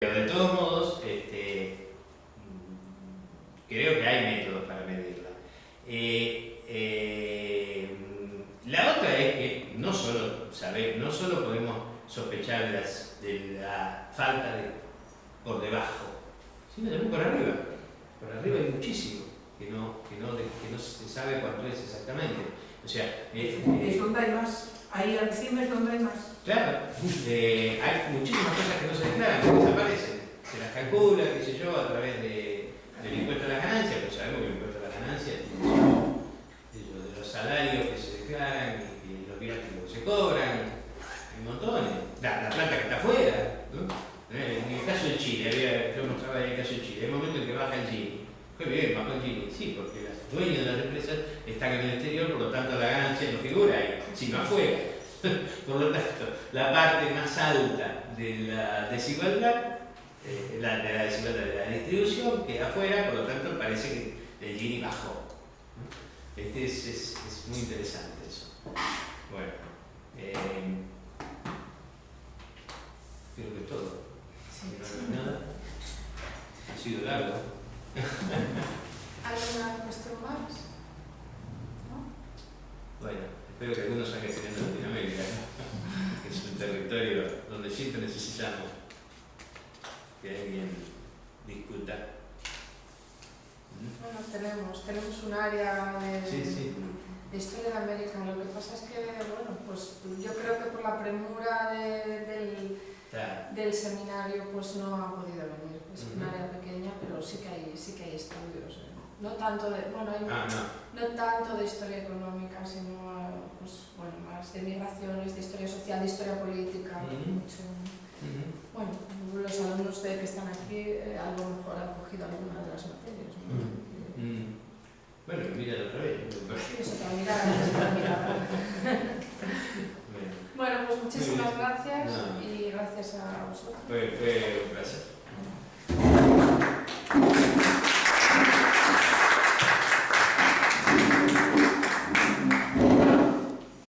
Pero de todos modos, creo que hay métodos para medirla. La otra es que no solo podemos sospechar de la falta de por debajo, sino también por arriba. Por arriba hay muchísimo que no se sabe cuánto es exactamente. O sea, es donde hay más. Ahí encima es donde hay más. Claro, hay muchísimas cosas que no se declaran, que desaparecen. Se las calcula, qué sé yo, a través del impuesto a las ganancias, pues sabemos que el impuesto a las ganancias de los salarios que se declaran y los viáticos que se cobran, hay montones. La plata que está afuera, ¿no? En el caso de Chile, yo mostraba el caso de Chile, hay un momento en que baja el Gini. Qué bien, bajó el Gini, sí, porque los dueños de las empresas están en el exterior, por lo tanto la ganancia no figura ahí, sino afuera. Por lo tanto, la parte más alta de la desigualdad, de la distribución, queda afuera, por lo tanto parece que el Gini bajó. Es muy interesante eso. Bueno, creo que todo. Sí. No hay nada. Ha sido largo. ¿Alguna cuestión más? ¿No? Bueno, espero que algunos hayan tenido en Latinoamérica, que es un territorio donde siempre necesitamos que alguien discuta. Bueno, tenemos un área Sí. de historia de América. Lo que pasa es que, bueno, pues yo creo que por la premura del seminario pues no ha podido venir. Es un área pequeña, pero sí que hay estudios. No tanto de, bueno, no tanto de historia económica, sino pues, bueno, más de migraciones, de historia social, de historia política. Mucho. Bueno, los alumnos que están aquí a lo mejor han cogido alguna de las materias, ¿no? Bueno, mira otra vez. Sí, es otra mirada. Bueno, pues muchísimas gracias y gracias a vosotros. Fue un placer.